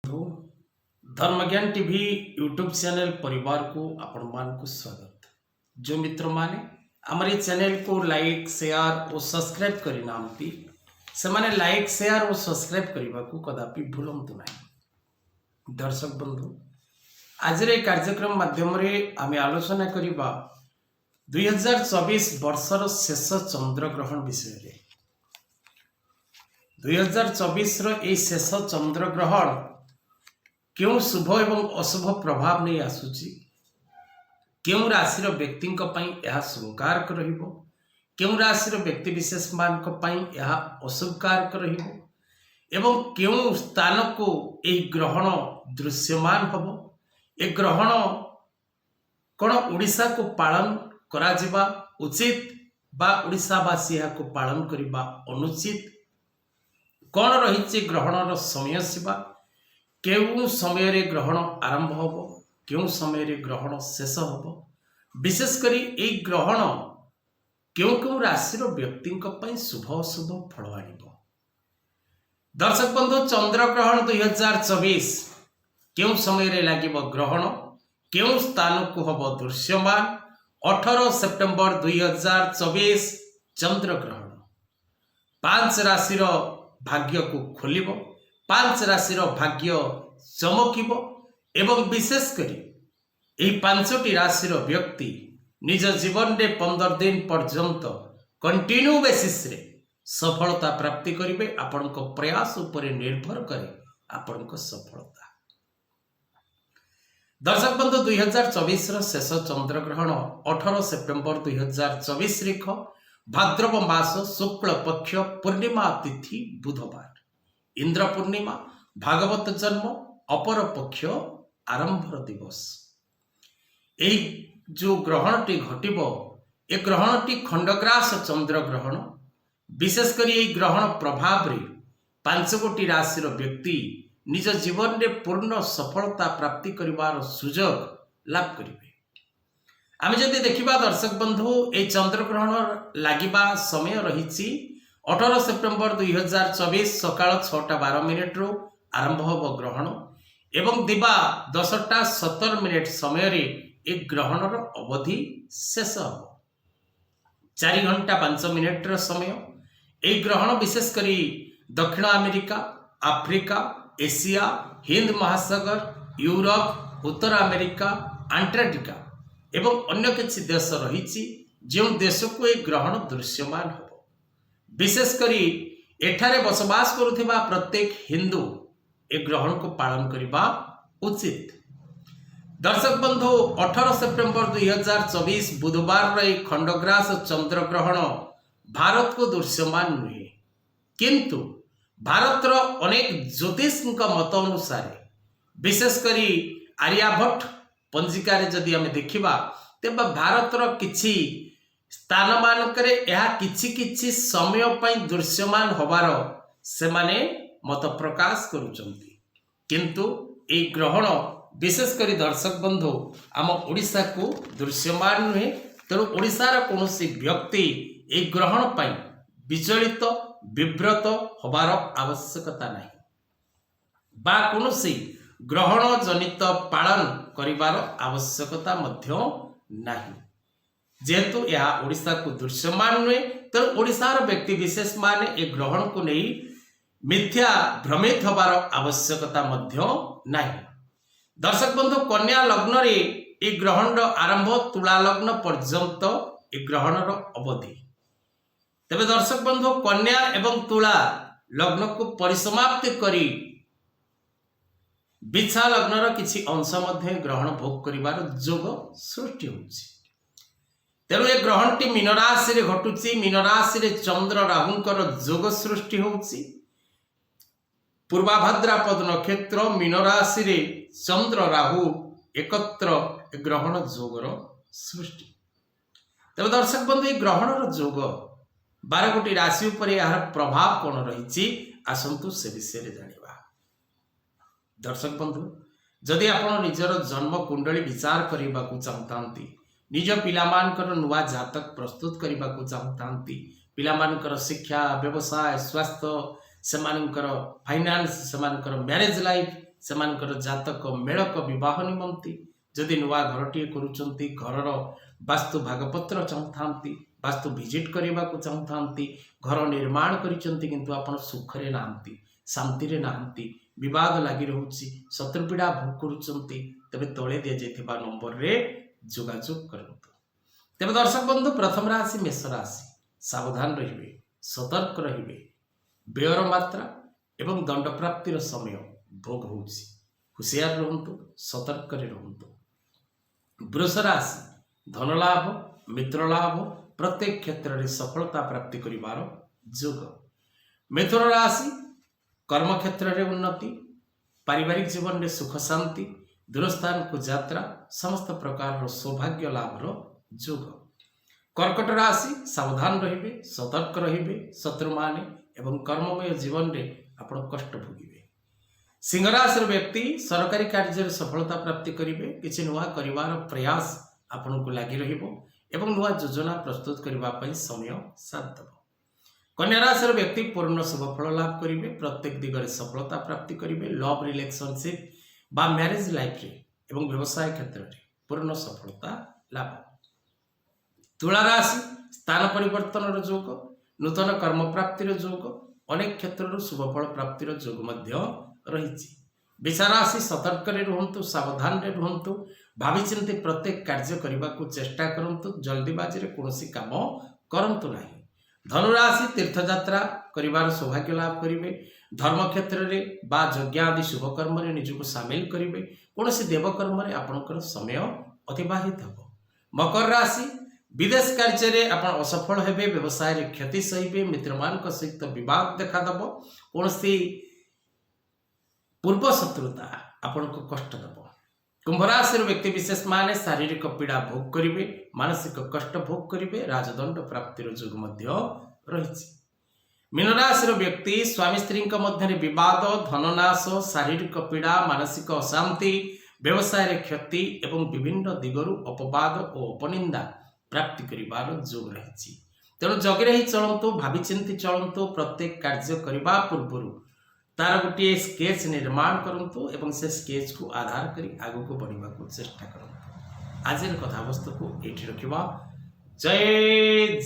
बंधु धर्मज्ञान TV YouTube channel परिवार को आपण मान को स्वागत। जो मित्र माने हमारे चैनल को लाइक शेयर और सब्सक्राइब करि नांती से माने लाइक शेयर और सब्सक्राइब करने को कदापि भूलंतु नहीं। दर्शक बंधु आज रे कार्यक्रम माध्यम रे आमे आलोचना करिबा 2024 वर्षर शेष चंद्र ग्रहण विषय रे। 2024 रो ए शेष चंद्र ग्रहण क्यों शुभ एवं अशुभ प्रभाव नहीं आसुची, क्यों राशि व्यक्ति शुभकारक रहिबो, क्यों राशि व्यक्ति विशेष मान अशुभकारक रहिबो एवं क्यों स्थान को एक ग्रहण दृश्यमान हबो। ए ग्रहण कौन ओडिशा को पालन करा जिबा उचित बा ओडिशावासी को पालन करिबा अनुचित, कौन रही ग्रहणर समय सीमा, क्यों समय रे ग्रहण आरंभ होबो, क्यों समय रे ग्रहण शेष होबो, विशेषकर ये ग्रहण क्यों क्यों राशि व्यक्ति शुभ अशुभ फल आनिबो। दर्शक बंधु चंद्र ग्रहण 2024 क्यों समय रे लागिबो ग्रहण, क्यों स्थान को हबो दृश्यमान। 18 सेप्टेम्बर 2024 चंद्र ग्रहण 5 राशि भाग्य को खोलिबो, 5 राशि भाग्य चमकिबो एवं विशेषकर यही 5टी राशि व्यक्ति निज जीवन रे 15 दिन पर्यंत कंटिन्यू बेसिस रे सफलता प्राप्ति करिवे। आपण को प्रयास उपरे निर्भर करे आपण को सफलता। दर्शक बंधु 2024 शेष चंद्र ग्रहण 18 सेप्टेम्बर 2024 रेख भाद्रव मास शुक्ल पक्ष पूर्णिमा तिथि बुधवार, इंद्र पूर्णिमा, भागवत जन्म, अपर पक्ष आरंभर दिवस। यही जो ग्रहणटी घटिबो ए ग्रहणटी खंडग्रास चंद्र ग्रहण। विशेषकर यही ग्रहण प्रभाव रे 5 गोटी राशि व्यक्ति निज जीवन रे पूर्ण सफलता प्राप्ति करिवार सुजोग लाभ करिवे। आमे जदि देखिबा दर्शक बंधु ए चंद्र ग्रहण लागिबा समय रहिछि 18 सेप्टेम्बर 2024 सकाळ 6:12 रु आरंभ होब ग्रहण एवं दिबा 10:17 समय रे ए ग्रहणर अवधि शेष होब। 4 घंटा 5 मिनिट समय ए ग्रहण विशेष करी दक्षिण अमेरिका, आफ्रिका, एशिया, हिंद महासागर, यूरोप, उत्तर अमेरिका, अंटार्कटिका एवं अन्य किसी देश रही जो देश को एक ग्रहण दृश्यमान हो। विशेषकर एठारे बसवास करुथिबा प्रत्येक हिंदू एक ग्रहण को पालन करने उचित। दर्शक बंधु 18 सेप्टेम्बर 2024 बुधवार एक खंडग्रास चंद्र ग्रहण भारत को दृश्यमान नुहे, किंतु भारतर अनेक ज्योतिष मत अनुसार विशेषकर आर्यभट्ट पंजिका जदि आम देखा तेज भारतर किछि स्थान मानकरे यह किछि समय पर दृश्यमान होबार से माने मत प्रकाश करुचंती, किंतु ए ग्रहण विशेषकर दर्शक बंधु आम ओडिशा को दृश्यमान नुहे। तेणु ओडिशार कौनसी व्यक्ति ए ग्रहण पर विचलित विव्रत होबार आवश्यकता नहीं बा कौनसी ग्रहण जनित पालन करिवार आवश्यकता मध्य नहीं। जेहेतु यह ओडिशा को दृश्यमान नुहे तेणु ओडिशार व्यक्ति विशेष माने ए ग्रहण को नहीं मिथ्या भ्रमित होबार आवश्यकता मध्य नहीं। दर्शक बंधु कन्या लग्न रे ए ग्रहण आरंभ, तुला लग्न पर्यंत ए ग्रहणर अवधि। तेबे दर्शक बंधु कन्या एवं तुला लग्न को परिसमाप्ति करी बिछा लग्नर किछि अंश मध्य ग्रहण भोग करिवार जोग सृष्टि होछि। तेणु ए ग्रहणटी मीन राशि रे घटुछि। मीन राशि रे चंद्र राहुंकर जोग सृष्टि होछि। पूर्वाभाद्रापद नक्षत्र मीन राशि रे चंद्र राहु एकत्र ग्रहण जोगर सृष्टि। तेबे दर्शक बंधु ए ग्रहणर जोग 12 गोटी राशि उपर यार प्रभाव कौन रही आसंतु से विषय जानिबा। दर्शक बंधु जदि आपण निजर जन्म कुंडली विचार करने को चाहतांती, निज पिलामानकर नुआ जातक प्रस्तुत करने को चाहतांती, पिलामानकर शिक्षा, व्यवसाय, स्वास्थ्य, सेमानकर फाइनान्स, सेमानकर मैरिज लाइफ, ସେମାନଙ୍କର ଜାତକ ମେଳକ ବିବାହ ନିମନ୍ତେ ଯଦି ନୂଆ ଘରଟିଏ କରୁଛନ୍ତି, ଘରର ବାସ୍ତୁ ଭାଗପତ୍ର ଚାହୁଁଥାନ୍ତି, ବାସ୍ତୁ ଭିଜିଟ୍ କରିବାକୁ ଚାହୁଁଥାନ୍ତି, ଘର ନିର୍ମାଣ କରିଛନ୍ତି କିନ୍ତୁ ଆପଣ ସୁଖରେ ନାହାନ୍ତି, ଶାନ୍ତିରେ ନାହାନ୍ତି, ବିବାଦ ଲାଗି ରହୁଛି, ଶତ୍ରୁପୀଡ଼ା ଭୋଗ କରୁଛନ୍ତି, ତେବେ ତଳେ ଦିଆଯାଇଥିବା ନମ୍ବରରେ ଯୋଗାଯୋଗ କରନ୍ତୁ। ତେବେ ଦର୍ଶକ ବନ୍ଧୁ, ପ୍ରଥମ ରାଶି ମେଷ ରାଶି। ସାବଧାନ ରହିବେ, ସତର୍କ ରହିବେ। ବ୍ୟୟର ମାତ୍ରା ଏବଂ ଦଣ୍ଡପ୍ରାପ୍ତିର ସମୟ ଭୋଗ ହେଉଛି। ହୁସିଆର ରୁହନ୍ତୁ, ସତର୍କରେ ରୁହନ୍ତୁ। ବୃଷ ରାଶି। ଧନଲାଭ, ମିତ୍ରଲାଭ, ପ୍ରତ୍ୟେକ କ୍ଷେତ୍ରରେ ସଫଳତା ପ୍ରାପ୍ତି କରିବାର ଯୋଗ। ମିଥୁନ ରାଶି। କର୍ମକ୍ଷେତ୍ରରେ ଉନ୍ନତି, ପାରିବାରିକ ଜୀବନରେ ସୁଖ ଶାନ୍ତି, ଦୂରସ୍ଥାନକୁ ଯାତ୍ରା, ସମସ୍ତ ପ୍ରକାରର ସୌଭାଗ୍ୟ ଲାଭର ଯୋଗ। କର୍କଟ ରାଶି। ସାବଧାନ ରହିବେ, ସତର୍କ ରହିବେ। ଶତ୍ରୁମାନେ ଏବଂ କର୍ମମୟ ଜୀବନରେ ଆପଣ କଷ୍ଟ ଭୋଗିବେ। ସିଂହ ରାଶିର ବ୍ୟକ୍ତି ସରକାରୀ କାର୍ଯ୍ୟରେ ସଫଳତା ପ୍ରାପ୍ତି କରିବେ। କିଛି ନୂଆ କରିବାର ପ୍ରୟାସ ଆପଣଙ୍କୁ ଲାଗି ରହିବ ଏବଂ ନୂଆ ଯୋଜନା ପ୍ରସ୍ତୁତ କରିବା ପାଇଁ ସମୟ ସାଥ ଦେବ। କନ୍ୟା ରାଶିର ବ୍ୟକ୍ତି ପୂର୍ଣ୍ଣ ଶୁଭଫଳ ଲାଭ କରିବେ। ପ୍ରତ୍ୟେକ ଦିଗରେ ସଫଳତା ପ୍ରାପ୍ତି କରିବେ। ଲଭ୍ ରିଲେସନସିପ୍ ବା ମ୍ୟାରେଜ ଲାଇଫରେ ଏବଂ ବ୍ୟବସାୟ କ୍ଷେତ୍ରରେ ପୂର୍ଣ୍ଣ ସଫଳତା ଲାଭ। ତୁଳା ରାଶି। ସ୍ଥାନ ପରିବର୍ତ୍ତନର ଯୋଗ, ନୂତନ କର୍ମ ପ୍ରାପ୍ତିର ଯୋଗ, ଅନେକ କ୍ଷେତ୍ରରୁ ଶୁଭଫଳ ପ୍ରାପ୍ତିର ଯୋଗ ମଧ୍ୟ ରହିଛି। ବିଷା ରାଶି। ସତର୍କରେ ରୁହନ୍ତୁ, ସାବଧାନରେ ରୁହନ୍ତୁ। ଭାବିଚିନ୍ତି ପ୍ରତ୍ୟେକ କାର୍ଯ୍ୟ କରିବାକୁ ଚେଷ୍ଟା କରନ୍ତୁ। ଜଲ୍ଦିବାଜିରେ କୌଣସି କାମ କରନ୍ତୁ ନାହିଁ। ଧନୁରାଶି। ତୀର୍ଥଯାତ୍ରା କରିବାର ସୌଭାଗ୍ୟ ଲାଭ କରିବେ। ଧର୍ମ କ୍ଷେତ୍ରରେ ବା ଯଜ୍ଞ ଆଦି ଶୁଭ କର୍ମରେ ନିଜକୁ ସାମିଲ କରିବେ। କୌଣସି ଦେବକର୍ମରେ ଆପଣଙ୍କର ସମୟ ଅତିବାହିତ ହେବ। ମକର ରାଶି। ବିଦେଶ କାର୍ଯ୍ୟରେ ଆପଣ ଅସଫଳ ହେବେ, ବ୍ୟବସାୟରେ କ୍ଷତି ସହିବେ, ମିତ୍ରମାନଙ୍କ ସହିତ ବିବାଦ ଦେଖାଦେବ, କୌଣସି ପୂର୍ବ ଶତ୍ରୁତା ଆପଣଙ୍କୁ କଷ୍ଟ ଦେବ। କୁମ୍ଭ ରାଶିର ବ୍ୟକ୍ତି ବିଶେଷ ମାନେ ଶାରୀରିକ ପୀଡ଼ା ଭୋଗ କରିବେ, ମାନସିକ କଷ୍ଟ ଭୋଗ କରିବେ, ରାଜଦଣ୍ଡ ପ୍ରାପ୍ତିର ଯୋଗ ମଧ୍ୟ ରହିଛି। ମୀନ ରାଶିର ବ୍ୟକ୍ତି ସ୍ୱାମୀ ସ୍ତ୍ରୀଙ୍କ ମଧ୍ୟରେ ବିବାଦ, ଧନନାଶ, ଶାରୀରିକ ପୀଡ଼ା, ମାନସିକ ଅଶାନ୍ତି, ବ୍ୟବସାୟରେ କ୍ଷତି ଏବଂ ବିଭିନ୍ନ ଦିଗରୁ ଅପବାଦ ଓ ଅପନିନ୍ଦା ପ୍ରାପ୍ତି କରିବାର ଯୋଗ ରହିଛି। ତେଣୁ ଜଗି ରହି ଚଳନ୍ତୁ, ଭାବିଚିନ୍ତି ଚଳନ୍ତୁ। ପ୍ରତ୍ୟେକ କାର୍ଯ୍ୟ କରିବା ପୂର୍ବରୁ ତାର ଗୋଟିଏ ସ୍କେଚ୍ ନିର୍ମାଣ କରନ୍ତୁ ଏବଂ ସେ ସ୍କେଚ୍କୁ ଆଧାର କରି ଆଗକୁ ବଢ଼ିବାକୁ ଚେଷ୍ଟା କରନ୍ତୁ। ଆଜିର କଥାବସ୍ତୁକୁ ଏଇଠି ରଖିବା। ଜୟ